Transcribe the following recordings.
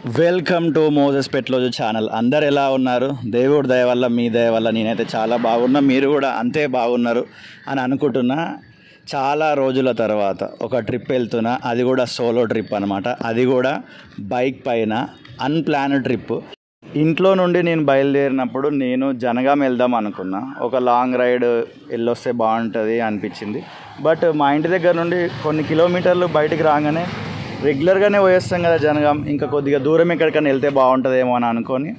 Welcome to Moses పెట్లోజు channel. అందరు ఎలా ఉన్నారు? దేవుడి దయ వల్ల, మీ దయ వల్ల నేనైతే చాలా బాగున్నా, మీరు కూడా అంతే బాగున్నారు అని అనుకుంటున్నా. చాలా రోజుల తర్వాత ఒక ట్రిప్ వెళ్తున్నా, అది కూడా సోలో ట్రిప్ అనమాట. అది కూడా బైక్ పైన అన్ప్లాన్డ్ ట్రిప్. ఇంట్లో నుండి నేను బయలుదేరినప్పుడు నేను జనగాం వెళ్దాం అనుకున్నా, ఒక లాంగ్ రైడ్ వెళ్ళొస్తే బాగుంటుంది అనిపించింది. బట్ మా ఇంటి దగ్గర నుండి కొన్ని కిలోమీటర్లు బయటికి రాగానే రెగ్యులర్గానే పోయేస్తాం కదా జనగాం, ఇంకా కొద్దిగా దూరం ఎక్కడికైనా వెళ్తే బాగుంటుందేమో అని అనుకొని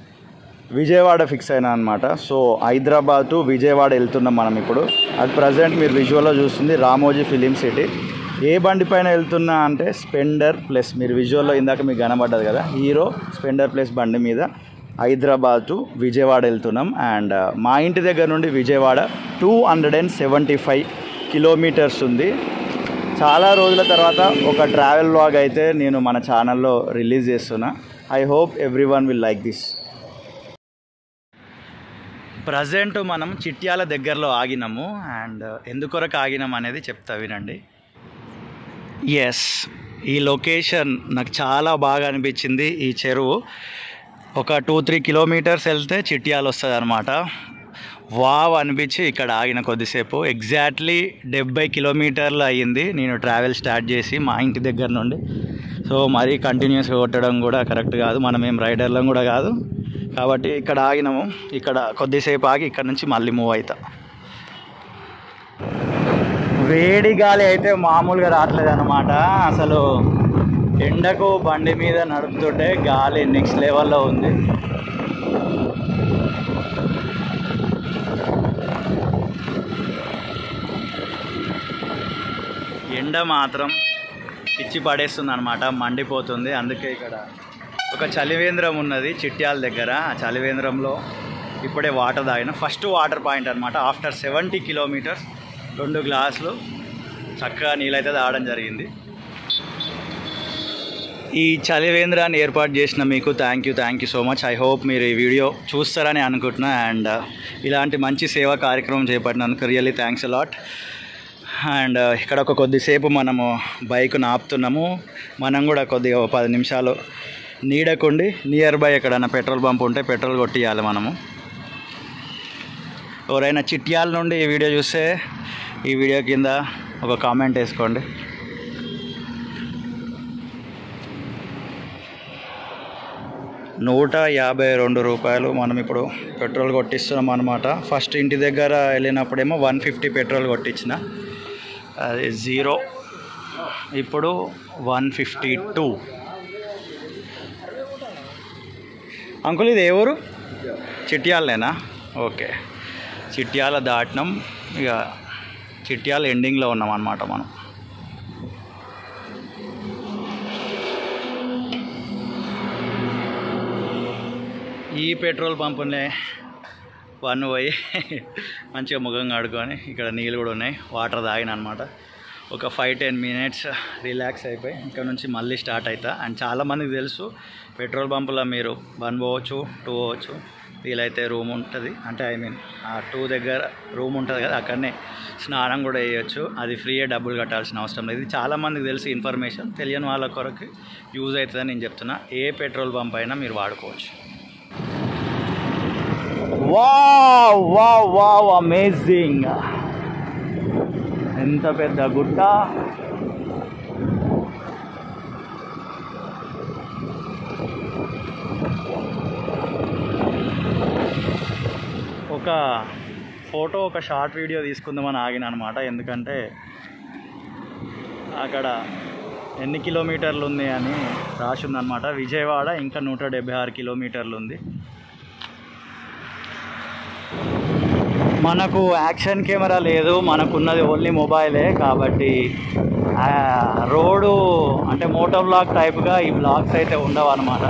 విజయవాడ ఫిక్స్ అయినా అనమాట. సో హైదరాబాద్ టు విజయవాడ వెళ్తున్నాం మనం ఇప్పుడు. అట్ ప్రజెంట్ మీరు విజువల్లో చూస్తుంది రామోజీ ఫిలిం సిటీ. ఏ బండి పైన వెళ్తున్నా అంటే స్పెండర్ ప్లస్, మీరు విజువల్లో ఇందాక మీకు కనబడ్డది కదా హీరో స్పెండర్ ప్లస్ బండి మీద హైదరాబాద్ టు విజయవాడ వెళ్తున్నాం. అండ్ మా ఇంటి దగ్గర నుండి విజయవాడ 275 కిలోమీటర్స్ ఉంది. చాలా రోజుల తర్వాత ఒక ట్రావెల్ వ్లాగ్ అయితే నేను మన ఛానల్లో రిలీజ్ చేస్తున్నా. I hope every one will like this. Present మనం చిట్యాల దగ్గరలో ఆగినాము. అండ్ ఎందుకొరకు ఆగినాం అనేది చెప్తా వినండి. ఎస్, ఈ లొకేషన్ నాకు చాలా బాగా అనిపించింది. ఈ చెరువు ఒక 2-3 కిలోమీటర్స్ వెళ్తే చిట్యాల వస్తుంది అనమాట. వావ్ అనిపించి ఇక్కడ ఆగిన కొద్దిసేపు. ఎగ్జాక్ట్లీ 70 కిలోమీటర్లు అయ్యింది నేను ట్రావెల్ స్టార్ట్ చేసి మా ఇంటి దగ్గర నుండి. సో మరీ కంటిన్యూస్గా కొట్టడం కూడా కరెక్ట్ కాదు, మనం ఏం రైడర్లం కూడా కాదు కాబట్టి ఇక్కడ ఆగినాము. ఇక్కడ కొద్దిసేపు ఆగి ఇక్కడ నుంచి మళ్ళీ మూవ్ అవుతా. వేడి గాలి అయితే మామూలుగా రావట్లేదు అనమాట. అసలు ఎండకు బండి మీద నడుపుతుంటే గాలి నెక్స్ట్ లెవెల్లో ఉంది. ఎండ మాత్రం పిచ్చి పడేస్తుంది అనమాట, మండిపోతుంది. అందుకే ఇక్కడ ఒక చలివేంద్రం ఉన్నది చిట్యాల దగ్గర. ఆ చలివేంద్రంలో ఇప్పుడే వాటర్ తాగిన, ఫస్ట్ వాటర్ పాయింట్ అనమాట. ఆఫ్టర్ 70 కిలోమీటర్స్ 2 గ్లాసులు చక్కగా నీళ్ళైతే తాగడం జరిగింది. ఈ చలివేంద్రాన్ని ఏర్పాటు చేసిన మీకు thank you so much. I hope మీరు ఈ వీడియో చూస్తారని అనుకుంటున్నా. అండ్ ఇలాంటి మంచి సేవా కార్యక్రమం చేపట్టినందుకు రియల్లీ థ్యాంక్స్ అలాట్. అండ్ ఇక్కడ ఒక కొద్దిసేపు మనము బైక్ ఆపుతున్నాము. మనం కూడా కొద్దిగా 10 నిమిషాలు నీడకుండి నియర్ బై ఎక్కడైనా పెట్రోల్ బంప్ ఉంటే పెట్రోల్ కొట్టియాలి మనము. ఎవరైనా చిట్యాల నుండి ఈ వీడియో చూస్తే ఈ వీడియో కింద ఒక కామెంట్ వేసుకోండి. ₹152 మనం ఇప్పుడు పెట్రోల్ కొట్టిస్తున్నాం అనమాట. ఫస్ట్ ఇంటి దగ్గర వెళ్ళినప్పుడేమో 150 పెట్రోల్ కొట్టించిన, అది 0. ఇప్పుడు 152. అంకుల్ ఇది ఏ ఊరు? చిట్యాలనేనా? ఓకే, చిట్యాల దాటినాం. ఇక చిట్యాల ఎండింగ్లో ఉన్నాం అన్నమాట మనం. ఈ పెట్రోల్ పంపునే వన్ పోయి మంచిగా ముఖం కడుక్కొని ఇక్కడ నీళ్ళు కూడా ఉన్నాయి, వాటర్ తాగిన అనమాట. ఒక 5-10 మినిట్స్ రిలాక్స్ అయిపోయి ఇక్కడ నుంచి మళ్ళీ స్టార్ట్ అవుతా. అండ్ చాలామందికి తెలుసు పెట్రోల్ పంపులో మీరు 1 పోవచ్చు, 2 పోవచ్చు. వీలైతే రూమ్ ఉంటుంది, అంటే ఐ మీన్ ఆ 2 దగ్గర రూమ్ ఉంటుంది కదా, అక్కడనే స్నానం కూడా చేయొచ్చు. అది ఫ్రీయే, డబ్బులు కట్టాల్సిన అవసరం లేదు. ఇది చాలామందికి తెలిసి ఇన్ఫర్మేషన్, తెలియని వాళ్ళ కొరకు యూజ్ అవుతుందని నేను చెప్తున్నా. ఏ పెట్రోల్ పంప్ అయినా మీరు వాడుకోవచ్చు. Wow wow wow, amazing! ఎంత పెద్ద గుట్ట! ఒక ఫోటో, ఒక షార్ట్ వీడియో తీసుకుందామని ఆగిన అనమాట. ఎందుకంటే అక్కడ ఎన్ని కిలోమీటర్లు ఉంది అని రాసి ఉందన్నమాట. విజయవాడ ఇంకా 176 కిలోమీటర్లు ఉంది. మనకు యాక్షన్ కెమెరా లేదు, మనకున్నది ఓన్లీ మొబైలే. కాబట్టి రోడ్డు అంటే మోటో వ్లాగ్ టైప్గా ఈ వ్లాగ్స్ అయితే ఉండవు అనమాట.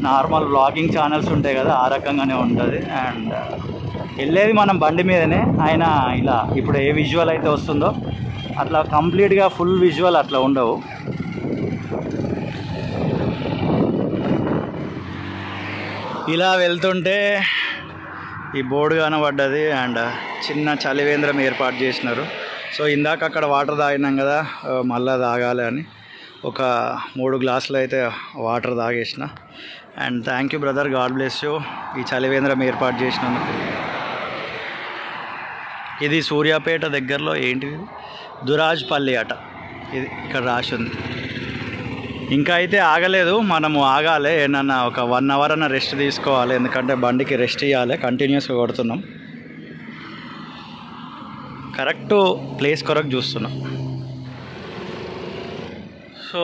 నార్మల్ వ్లాగింగ్ ఛానల్స్ ఉంటాయి కదా, ఆ రకంగానే ఉంటుంది. అండ్ వెళ్ళేది మనం బండి మీదనే అయినా ఇలా ఇప్పుడు ఏ విజువల్ అయితే వస్తుందో అట్లా కంప్లీట్గా ఫుల్ విజువల్ అట్లా ఉండవు. ఇలా వెళ్తుంటే ఈ బోర్డు కనబడ్డది. అండ్ చిన్న చలివేంద్రం ఏర్పాటు చేసినారు. సో ఇందాక అక్కడ వాటర్ తాగినాం కదా, మళ్ళీ తాగాలి అని ఒక 3 గ్లాసులు అయితే వాటర్ తాగేసిన. And thank you brother, God bless you ఈ చలివేంద్రం ఏర్పాటు చేసినందుకు. ఇది సూర్యాపేట దగ్గరలో ఏంటిది దురాజ్పల్లి అట, ఇది ఇక్కడ రాసి ఉంది. ఇంకా అయితే ఆగలేదు, మనము ఆగాలి, ఏమన్నా ఒక 1 అవర్ అన్న రెస్ట్ తీసుకోవాలి, ఎందుకంటే బండికి రెస్ట్ ఇవ్వాలి. కంటిన్యూస్గా కొడుతున్నాం, కరెక్ట్ ప్లేస్ కొరకు చూస్తున్నాం. సో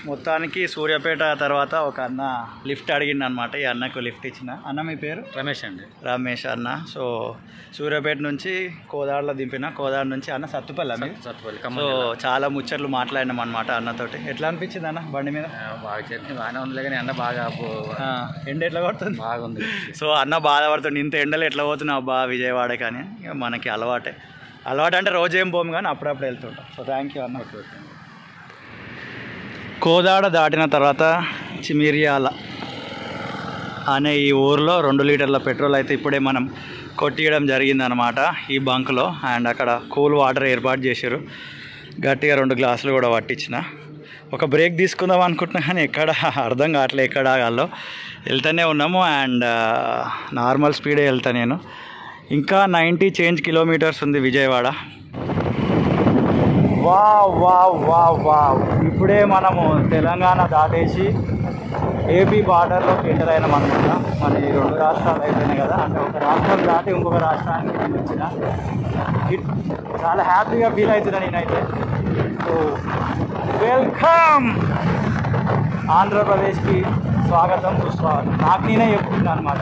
మొత్తానికి సూర్యాపేట తర్వాత ఒక అన్న లిఫ్ట్ అడిగింది అనమాట. ఈ అన్నకు లిఫ్ట్ ఇచ్చిన. అన్న మీ పేరు? రమేష్ అండి. రమేష్ అన్న. సో సూర్యాపేట నుంచి కోదాడలో దింపిన, కోదాడ నుంచి అన్న సత్తుపల్లి అన్న. సో చాలా ముచ్చట్లు మాట్లాడినాం అనమాట అన్నతోటి. ఎట్లా అనిపించింది అన్న బండి మీద? బాగానే ఉంది కానీ ఎండ బాగా ఎండ ఎట్లా పడుతుంది? బాగుంది. సో అన్న బాధపడుతుంది, ఇంత ఎండలు ఎట్లా పోతున్నావు అబ్బా విజయవాడ కానీ. ఇక మనకి అలవాటు అంటే రోజు ఏం పోము కానీ అప్పుడప్పుడు వెళ్తుంటాం. సో థ్యాంక్ యూ అన్న. కోదాడ దాటిన తర్వాత చిమిర్యాల అనే ఈ ఊరిలో 2 లీటర్ల పెట్రోల్ అయితే ఇప్పుడే మనం కొట్టియడం జరిగిందనమాట ఈ బంక్లో. అండ్ అక్కడ కూల్ వాటర్ ఏర్పాటు చేశారు, గట్టిగా 2 గ్లాసులు కూడా పట్టించిన. ఒక బ్రేక్ తీసుకుందాం అనుకుంటున్నా కానీ ఎక్కడ అర్థం కావట్లేదు, ఎక్కడ ఆగాలో. వెళ్తూనే ఉన్నాము అండ్ నార్మల్ స్పీడే వెళ్తా నేను. ఇంకా 90 చేంజ్ కిలోమీటర్స్ ఉంది Vijayawada. Wow wow wow wow, ఇప్పుడే మనము తెలంగాణ దాటేసి ఏపీ బార్డర్లోకి ఎంటర్ అయినాం అనమాట. మన ఈ 2 రాష్ట్రాలు అయిపోయినాయి కదా, అంటే ఒక రాష్ట్రం దాటి ఇంకొక రాష్ట్రానికి నేను వచ్చిన. చాలా హ్యాపీగా ఫీల్ అవుతున్నా నేనైతే. సో వెల్కమ్ ఆంధ్రప్రదేశ్కి, స్వాగతం సుస్వాగతం. నాకు నేనే చెప్తున్నాను అనమాట.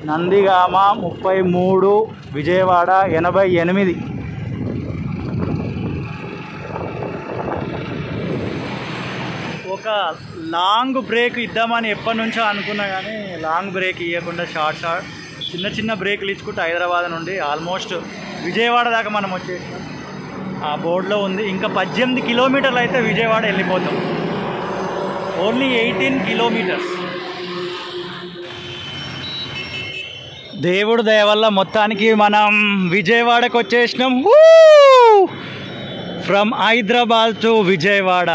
నందిగామ 33, విజయవాడ 88. ఒక లాంగ్ బ్రేక్ ఇద్దామని ఎప్పటి నుంచో అనుకున్నా కానీ లాంగ్ బ్రేక్ ఇవ్వకుండా షార్ట్ చిన్న బ్రేకులు ఇచ్చుకుంటూ హైదరాబాద్ నుండి ఆల్మోస్ట్ విజయవాడ దాకా మనం వచ్చేసాం. ఆ బోర్డులో ఉంది ఇంకా 18 కిలోమీటర్లు అయితే విజయవాడ వెళ్ళిపోతాం. Only 18 kilometres. దేవుడు దయ వల్ల మొత్తానికి మనం విజయవాడకు వచ్చేసినాం. From Hyderabad to Vijayawada.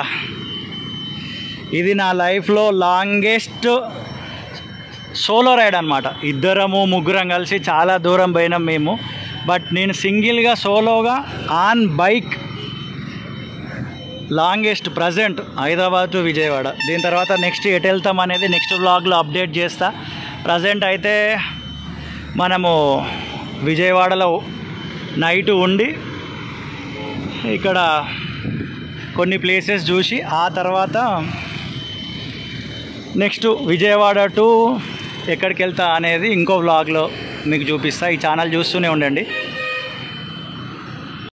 ఇది నా లైఫ్లో లాంగెస్ట్ సోలో రైడ్ అనమాట. 2-3 కలిసి చాలా దూరం పోయినాం మేము. బట్ నేను సింగిల్గా సోలోగా on bike longest present Hyderabad to Vijayawada. దీని తర్వాత నెక్స్ట్ ఎటు వెళ్తాం అనేది నెక్స్ట్ వ్లాగ్లో అప్డేట్ చేస్తా. ప్రజెంట్ అయితే మనము విజయవాడలో నైట్ ఉండి ఇక్కడ కొన్ని ప్లేసెస్ చూసి ఆ తర్వాత నెక్స్ట్ విజయవాడ టు ఎక్కడికి వెళ్తా అనేది ఇంకో వ్లాగ్లో మీకు చూపిస్తా. ఈ ఛానల్ చూస్తూనే ఉండండి.